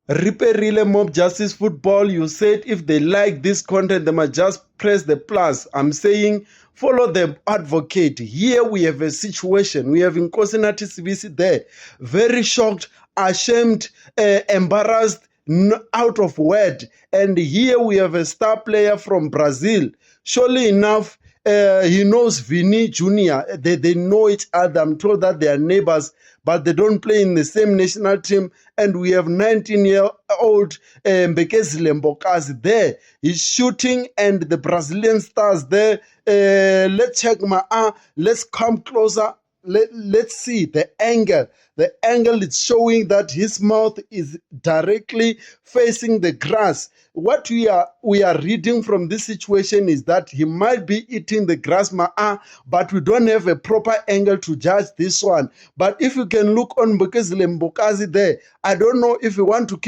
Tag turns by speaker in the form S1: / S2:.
S1: Riperile Mob Justice Football, you said if they like this content, they must just press the plus. I'm saying follow the advocate. Here we have a situation. We have Nkosi Sibisi there. Very shocked, ashamed, embarrassed, out of word. And here we have a star player from Brazil. Surely enough, he knows Vini Jr. They know each other. I'm told that they are neighbors, but they don't play in the same national team. And we have 19-year-old Mbekezile Mbokazi there. He's shooting, and the Brazilian stars there. Let's check let's come closer. Let's see the angle. The angle is showing that his mouth is directly facing the grass. What we are reading from this situation is that he might be eating the grass, but we don't have a proper angle to judge this one. But if you can look on Mbekezile Mbokazi there, I don't know if you want to keep